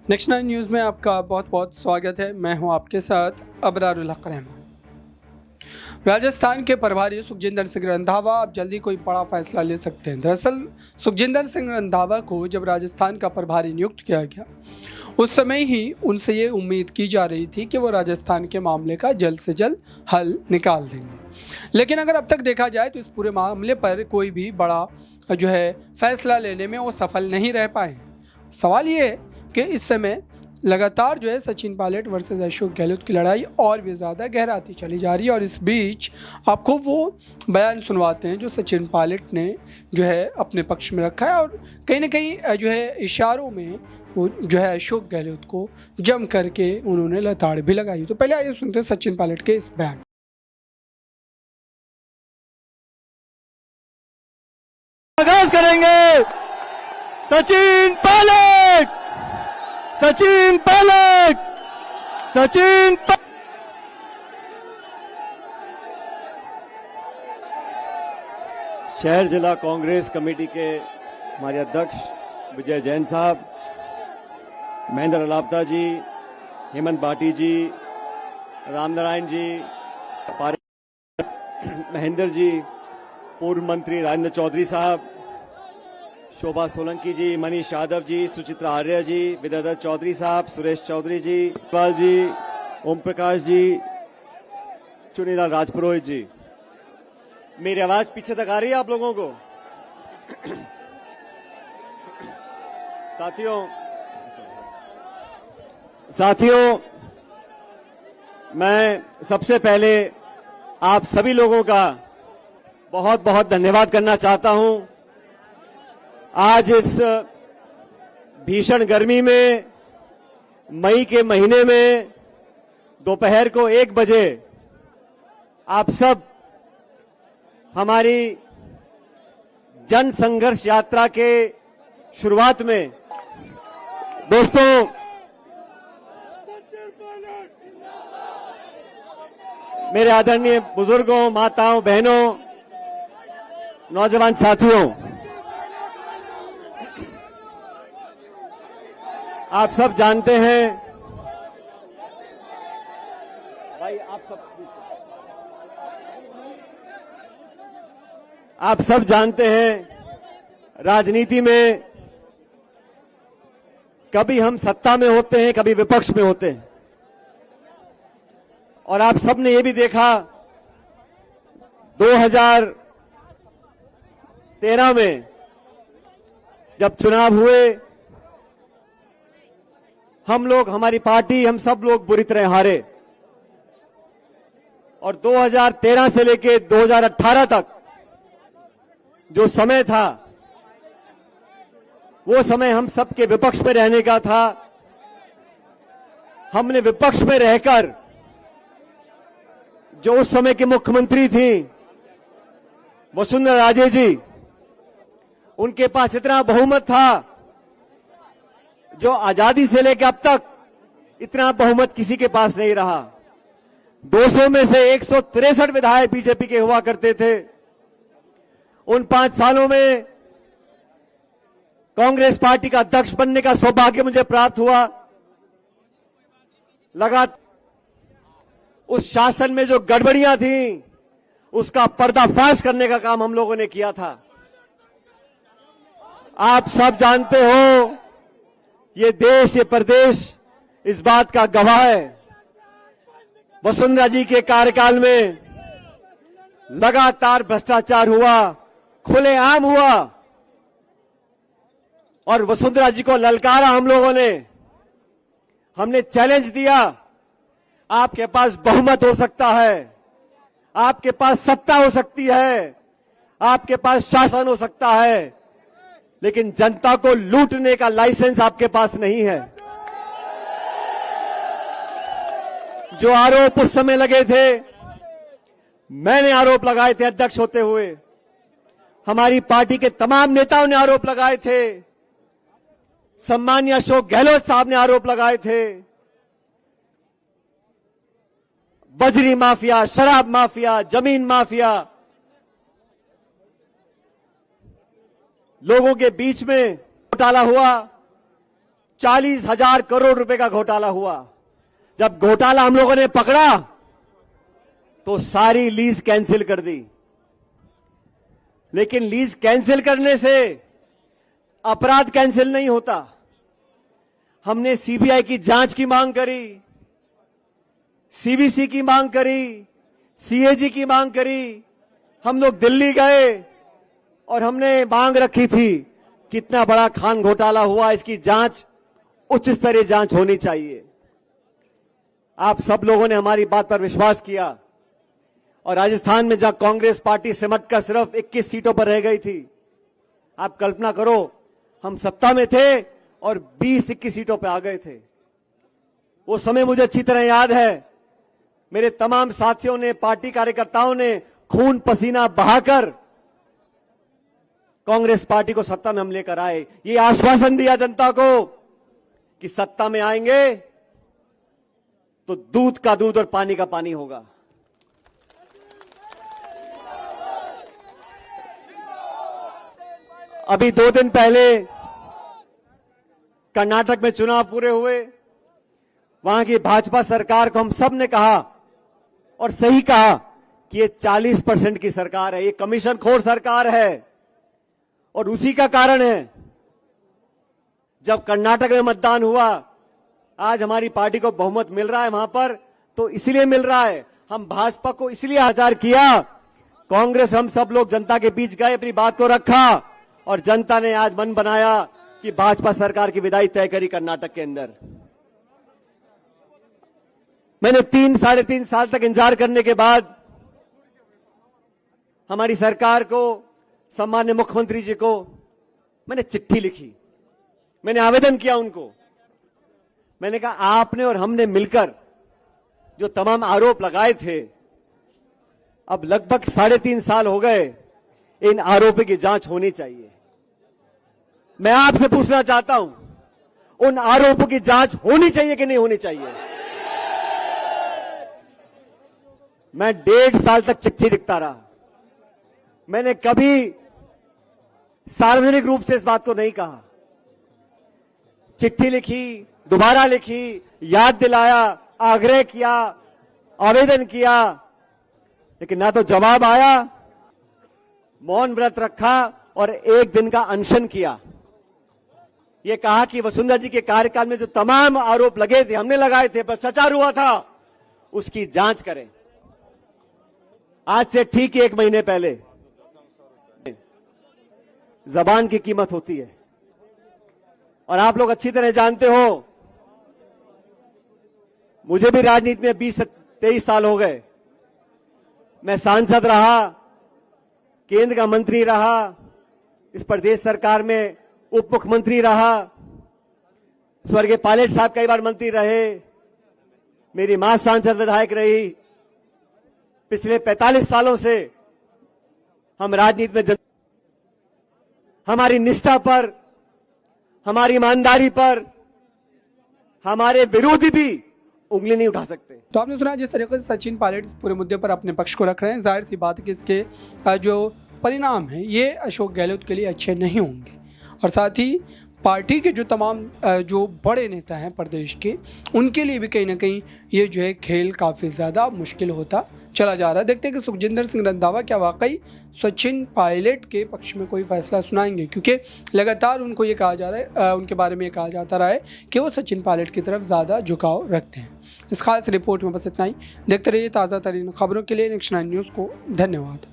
Next 9 news में आपका बहुत बहुत स्वागत है। मैं हूं आपके साथ अबरारुल हक रहमान। राजस्थान के प्रभारी सुखजिंदर सिंह रंधावा अब जल्दी कोई बड़ा फैसला ले सकते हैं। दरअसल सुखजिंदर सिंह रंधावा को जब राजस्थान का प्रभारी नियुक्त किया गया, उस समय ही उनसे ये उम्मीद की जा रही थी कि वो राजस्थान के मामले का जल्द से जल्द हल निकाल देंगे। लेकिन अगर अब तक देखा जाए तो इस पूरे मामले पर कोई भी बड़ा फैसला लेने में वो सफल नहीं रह पाए। सवाल ये है कि इस समय लगातार सचिन पायलट वर्सेस अशोक गहलोत की लड़ाई और भी ज़्यादा गहराती चली जा रही है। और इस बीच आपको वो बयान सुनवाते हैं जो सचिन पायलट ने अपने पक्ष में रखा है, और कहीं ना कहीं इशारों में वो अशोक गहलोत को जम करके उन्होंने लताड़ भी लगाई। तो पहले आइए सुनते हैं सचिन पायलट के इस बयान। आगाज करेंगे सचिन पायलट, सचिन पायलट, सचिन शहर जिला कांग्रेस कमेटी के हमारे अध्यक्ष विजय जैन साहब, महेंद्र अलापता जी, हेमंत भाटी जी, रामनारायण जी, महेंद्र जी, पूर्व मंत्री राजेंद्र चौधरी साहब, शोभा सोलंकी जी, मनीष यादव जी, सुचित्रा आर्य जी, विद्याधर चौधरी साहब, सुरेश चौधरी जी, इकबाल जी, ओम प्रकाश जी, चुनीलाल राजपुरोहित जी। मेरी आवाज पीछे तक आ रही है आप लोगों को? साथियों, मैं सबसे पहले आप सभी लोगों का बहुत बहुत धन्यवाद करना चाहता हूं। आज इस भीषण गर्मी में, मई के महीने में, दोपहर को 1 बजे आप सब हमारी जन संघर्ष यात्रा के शुरुआत में, दोस्तों, मेरे आदरणीय बुजुर्गों, माताओं, बहनों, नौजवान साथियों, आप सब जानते हैं, भाई आप सब जानते हैं, राजनीति में कभी हम सत्ता में होते हैं, कभी विपक्ष में होते हैं। और आप सब ने ये भी देखा 2013 में जब चुनाव हुए, हम लोग, हमारी पार्टी, हम सब लोग बुरी तरह हारे। और 2013 से लेकर 2018 तक जो समय था, वो समय हम सबके विपक्ष में रहने का था। हमने विपक्ष में रहकर, जो उस समय की मुख्यमंत्री थी वसुंधरा राजे जी, उनके पास इतना बहुमत था जो आजादी से लेकर अब तक इतना बहुमत किसी के पास नहीं रहा। 200 में से 163 विधायक बीजेपी के हुआ करते थे। उन 5 सालों में कांग्रेस पार्टी का अध्यक्ष बनने का सौभाग्य मुझे प्राप्त हुआ। लगातार उस शासन में जो गड़बड़ियां थी, उसका पर्दाफाश करने का काम हम लोगों ने किया था। आप सब जानते हो, ये देश, ये प्रदेश इस बात का गवाह है। वसुंधरा जी के कार्यकाल में लगातार भ्रष्टाचार हुआ, खुलेआम हुआ, और वसुंधरा जी को ललकारा हम लोगों ने। हमने चैलेंज दिया, आपके पास बहुमत हो सकता है, आपके पास सत्ता हो सकती है, आपके पास शासन हो सकता है, लेकिन जनता को लूटने का लाइसेंस आपके पास नहीं है। जो आरोप उस समय लगे थे, मैंने आरोप लगाए थे अध्यक्ष होते हुए, हमारी पार्टी के तमाम नेताओं ने आरोप लगाए थे, सम्मानीय अशोक गहलोत साहब ने आरोप लगाए थे। बजरी माफिया, शराब माफिया, जमीन माफिया, लोगों के बीच में घोटाला हुआ, 40,000 करोड़ रुपए का घोटाला हुआ। जब घोटाला हम लोगों ने पकड़ा तो सारी लीज कैंसिल कर दी। लेकिन लीज कैंसिल करने से अपराध कैंसिल नहीं होता। हमने सीबीआई की जांच की मांग करी, सीवीसी की मांग करी, सीएजी की मांग करी। हम लोग दिल्ली गए और हमने मांग रखी थी कितना बड़ा खान घोटाला हुआ, इसकी जांच उच्च स्तरीय जांच होनी चाहिए। आप सब लोगों ने हमारी बात पर विश्वास किया और राजस्थान में जहां कांग्रेस पार्टी सिमट कर सिर्फ 21 सीटों पर रह गई थी, आप कल्पना करो हम सत्ता में थे और 20-21 सीटों पर आ गए थे। वो समय मुझे अच्छी तरह याद है। मेरे तमाम साथियों ने, पार्टी कार्यकर्ताओं ने खून पसीना बहाकर कांग्रेस पार्टी को सत्ता में हम लेकर आए। ये आश्वासन दिया जनता को कि सत्ता में आएंगे तो दूध का दूध और पानी का पानी होगा। अभी 2 दिन पहले कर्नाटक में चुनाव पूरे हुए। वहां की भाजपा सरकार को हम सब ने कहा और सही कहा कि ये 40% की सरकार है, ये कमीशन खोर सरकार है। और उसी का कारण है जब कर्नाटक में मतदान हुआ, आज हमारी पार्टी को बहुमत मिल रहा है वहां पर, तो इसलिए मिल रहा है, हम भाजपा को इसलिए आचार किया। कांग्रेस हम सब लोग जनता के बीच गए, अपनी बात को रखा और जनता ने आज मन बनाया कि भाजपा सरकार की विदाई तय करी कर्नाटक के अंदर। मैंने 3-3.5 साल तक इंतजार करने के बाद हमारी सरकार को, सम्मान्य मुख्यमंत्री जी को मैंने चिट्ठी लिखी, मैंने आवेदन किया उनको। मैंने कहा आपने और हमने मिलकर जो तमाम आरोप लगाए थे, अब लगभग 3.5 साल हो गए, इन आरोपों की जांच होनी चाहिए। मैं आपसे पूछना चाहता हूं, उन आरोपों की जांच होनी चाहिए कि नहीं होनी चाहिए? मैं 1.5 साल तक चिट्ठी लिखता रहा। मैंने कभी सार्वजनिक रूप से इस बात को नहीं कहा। चिट्ठी लिखी, दोबारा लिखी, याद दिलाया, आग्रह किया, आवेदन किया, लेकिन ना तो जवाब आया। मौन व्रत रखा और 1 दिन का अनशन किया। यह कहा कि वसुंधरा जी के कार्यकाल में जो तमाम आरोप लगे थे, हमने लगाए थे, भ्रष्टाचार हुआ था, उसकी जांच करें। आज से ठीक 1 महीने पहले जबान की कीमत होती है और आप लोग अच्छी तरह जानते हो, मुझे भी राजनीति में 20-23 साल हो गए। मैं सांसद रहा, केंद्र का मंत्री रहा, इस प्रदेश सरकार में उप मुख्यमंत्री रहा, स्वर्गीय पायलट साहब कई बार मंत्री रहे, मेरी मां सांसद विधायक रही। पिछले 45 सालों से हम राजनीति में हमारी निष्ठा पर, हमारी ईमानदारी पर हमारे विरोधी भी उंगली नहीं उठा सकते। तो आपने सुना जिस तरीके से सचिन पायलट इस पूरे मुद्दे पर अपने पक्ष को रख रहे हैं, जाहिर सी बात है कि इसके जो परिणाम हैं ये अशोक गहलोत के लिए अच्छे नहीं होंगे और साथ ही पार्टी के जो तमाम जो बड़े नेता हैं प्रदेश के, उनके लिए भी कहीं ना कहीं ये जो है खेल काफ़ी ज़्यादा मुश्किल होता चला जा रहा है। देखते हैं कि सुखजिंदर सिंह रंधावा क्या वाकई सचिन पायलट के पक्ष में कोई फैसला सुनाएंगे, क्योंकि लगातार उनको ये कहा जा रहा है, उनके बारे में ये कहा जाता रहा है कि वो सचिन पायलट की तरफ ज़्यादा झुकाव रखते हैं। इस खास रिपोर्ट में बस इतना ही। देखते रहिए ताज़ा तरीन खबरों के लिए नेक्स्ट 9 न्यूज़ को। धन्यवाद।